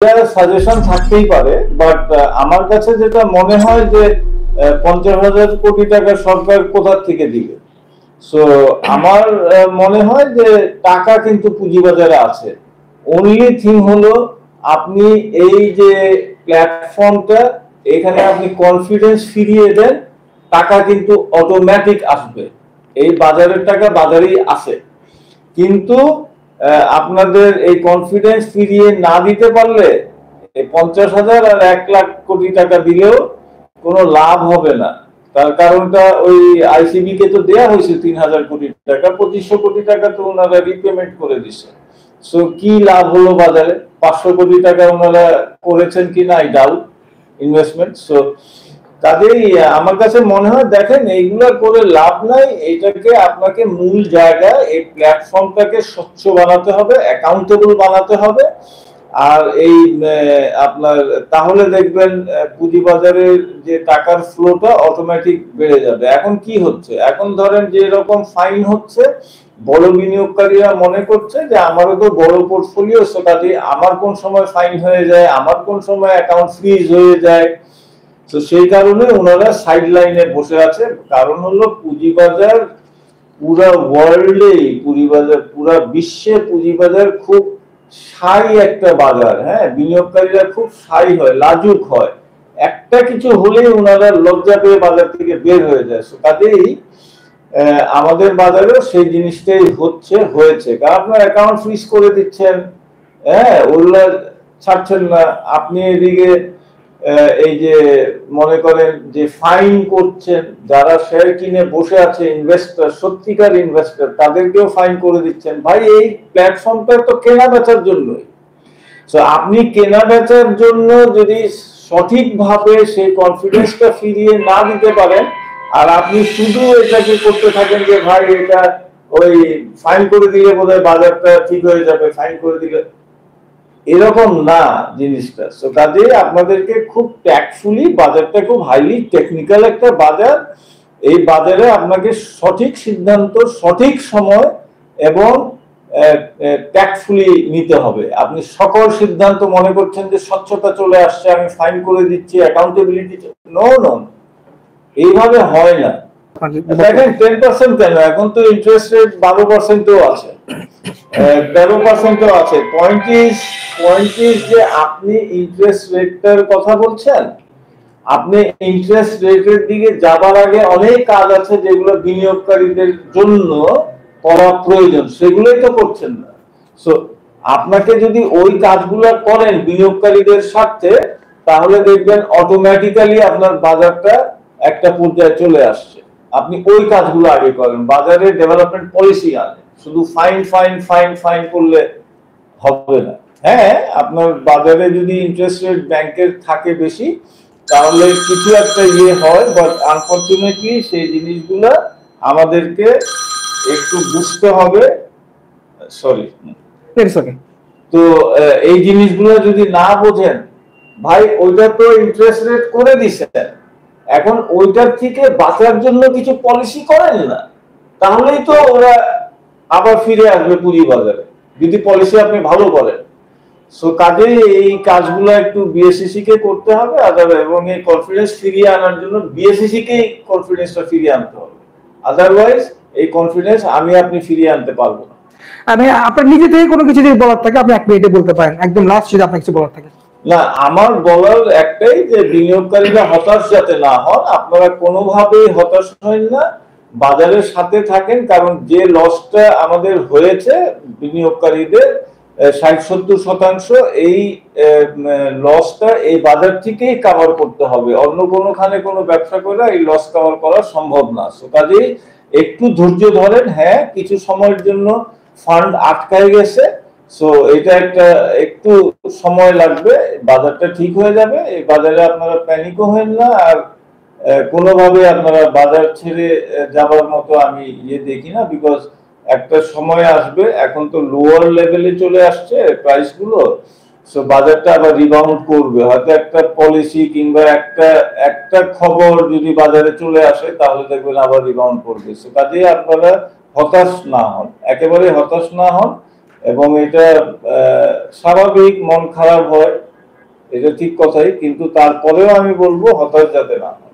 Suggestion থাকতেই পারে, but আমার কাছে যেটা মনে হয় যে 50,000 কোটি টাকা সরকার কোথা থেকে দিবে। সো আমার মনে হয় যে টাকা কিন্তু পুঁজিবাজারে আছে। অনলি থিং হলো আপনি এই যে প্ল্যাটফর্মটা, এখানে আপনি কনফিডেন্স ফিরিয়ে দেন, টাকা কিন্তু অটোমেটিক আসবে। এই বাজারের টাকা বাজারেই আছে, কিন্তু আপনাদের এই কনফিডেন্স ফিরিয়ে না দিতে পারলে 50,000 আর 1,00,000 কোটি টাকা দিলেও কোনো লাভ হবে না। তার কারণটা ওই আইসিবি কে তো দেয়া হয়েছে 3,000 কোটি টাকা, 2500 কোটি টাকা তো ওনারা রিপেমেন্ট করে দিচ্ছে। সো কি লাভ হলো বাজারে? 500 কোটি টাকা ওনারা করেছেন কিনা আই ডাউট ইনভেস্টমেন্ট। সো কাজেই আমার কাছে মনে হয় দেখেন এইগুলা করে লাভ নাই, এটাকে আপনাকে মূল জায়গায় এই প্ল্যাটফর্মটাকে স্বচ্ছ বানাতে হবে, অ্যাকাউন্টেবল বানাতে হবে। আর এই আপনার তাহলে দেখবেন পুঁজিবাজারের যে টাকার ফ্লোটা অটোমেটিক বেড়ে যাবে। এখন কি হচ্ছে, এখন ধরেন যে এরকম ফাইন হচ্ছে, বড় বিনিয়োগকারীরা মনে করছে যে আমারও তো বড় পোর্টফোলিও, সো কাজে আমার কোন সময় ফাইন হয়ে যায়, আমার কোন সময় অ্যাকাউন্ট ফ্রিজ হয়ে যায়। তো সেই কারণে ওনারা সাইড লাইনে বসে আছে। কারণ হলো পুঁজিবাজার পুরা ওয়ার্ল্ডে, পুঁজিবাজার পুরা বিশ্বে পুঁজিবাজার খুব সাই একটা বাজার। হ্যাঁ, বিনিয়োগকারীরা খুব সাই হয়, লাজুক হয়, একটা কিছু হলেই ওনারা লজ্জা পেয়ে বাজার থেকে বের হয়ে যায়। কাজেই আমাদের বাজারেও সেই জিনিসটাই হয়েছে। কারণ আপনার অ্যাকাউন্ট ফ্রিজ করে দিচ্ছেন, হ্যাঁ, ওগুলা ছাড়ছেন না। আপনি এদিকে এই যে মনে করেন যে ফাইন করছেন, যারা শেয়ার কিনে বসে আছে ইনভেস্টর, সত্যিকার ইনভেস্টর, তাদেরকেও ফাইন করে দিচ্ছেন। ভাই এই প্ল্যাটফর্মটা তো কেনা বেচার জন্যই। তো আপনি কেনা বেচার জন্য যদি সঠিকভাবে সেই কনফিডেন্সটা ফিরিয়ে না দিতে পারেন, আর আপনি শুধু এটাকে করতে থাকেন যে ভাই এটা ওই ফাইন করে দিলে বোধহয় বাজারটা ঠিক হয়ে যাবে, ফাইন করে দিলে, এরকম না জিনিসটা। সো কাজেই আপনাদেরকে খুব ট্যাক্টফুলি, বাজারটা খুব হাইলি টেকনিক্যাল একটা বাজার, এই বাজারে আপনাকে সঠিক সিদ্ধান্ত সঠিক সময় এবং ট্যাক্টফুলি নিতে হবে। আপনি সকল সিদ্ধান্ত মনে করছেন যে স্বচ্ছতা চলে আসছে, আমি ফাইন করে দিচ্ছি, অ্যাকাউন্টেবিলিটি, নো নো, এইভাবে হয় না। দেখেন 10% কেন, এখন তো ইন্টারেস্ট রেট 12%ও আছে, 13%ও আছে। পয়েন্ট ইজ যে আপনি ইন্টারেস্ট রেটটার কথা বলছেন, আপনি ইন্টারেস্ট রেটের দিকে যাবার আগে অনেক কাজ আছে যেগুলো বিনিয়োগকারীদের জন্য করা প্রয়োজন, সেগুলোই তো করছেন না। সো আপনাকে যদি ওই কাজগুলো করেন বিনিয়োগকারীদের স্বার্থে, তাহলে দেখবেন অটোমেটিক্যালি আপনার বাজারটা একটা পর্যায়ে চলে আসছে। আপনি ওই কাজগুলো আগে করেন, বাজারে ডেভেলপমেন্ট পলিসি আনেন। শুধু ফাইন ফাইন ফাইন ফাইন করলে হবে না। হ্যাঁ, আপনার বাজারে যদি ইন্টারেস্ট রেট ব্যাংকের থাকে বেশি, তাহলে কিছু একটা ইয়ে হয়, বাট আনফরচুনেটলি সেই জিনিসগুলো আমাদেরকে একটু বুঝতে হবে। সরি, তো এই জিনিসগুলো যদি না বোঝেন, ভাই ওইটা তো ইন্টারেস্ট রেট করে দিচ্ছেন, এখন ওইটার থেকে বাঁচার জন্য কিছু পলিসি করেন না, তাহলেই তো ওরা আবার ফিরে আসবে পুঁজিবাজারে, যদি পলিসি আপনি ভালো করেন। সো কাজেই এই কাজগুলো একটু বিএসসিসি কে করতে হবে, এবং এই কনফিডেন্স ফিরিয়ে আনার জন্য বিএসসিসি কে কনফিডেন্সটা ফিরিয়ে আনতে হবে। আদারওয়াইজ এই কনফিডেন্স আমি আপনি ফিরিয়ে আনতে পারবো না। আমি আপনার নিজে থেকে কোনো কিছু যদি বলার থাকে আপনি 1 মিনিটে বলতে পারেন, একদম লাস্ট যদি আপনার কিছু বলার থাকে। না, আমার বলার একটাই যে বিনিয়োগকারীরা হতাশ যাতে না হন, আপনারা কোনোভাবেই হতাশ হন না, বাজারের সাথে থাকেন। কারণ যে লসটা আমাদের হয়েছে বিনিয়োগকারীদের 60-70%, এই লসটা এই বাজার থেকেই কভার করতে হবে, অন্য কোনোখানে কোনো ব্যবসা করে এই লস কভার করা সম্ভব না। সো কাজেই একটু ধৈর্য ধরেন। হ্যাঁ, কিছু সময়ের জন্য ফান্ড আটকায় গেছে, সো এটা একটু সময় লাগবে, বাজারটা ঠিক হয়ে যাবে। এই বাজারে আপনারা প্যানিকও হবেন না, আর কোনোভাবে আপনারা বাজার ছেড়ে যাবার মতো আমি দেখি না। বিকজ একটা সময় আসবে, এখন তো লোয়ার লেভেলে চলে আসছে প্রাইস গুলো, সো বাজারটা আবার রিবাউন্ড করবে। হয়তো একটা পলিসি কিংবা একটা খবর যদি বাজারে চলে আসে, তাহলে দেখবেন আবার রিবাউন্ড করবে। সো কাজেই আপনারা হতাশ না হন, একেবারে হতাশ না হন। এবং এটা স্বাভাবিক, মন খারাপ হয়, এটা ঠিক কথাই, কিন্তু তারপরেও আমি বলবো হতাশ যাতে না হয়।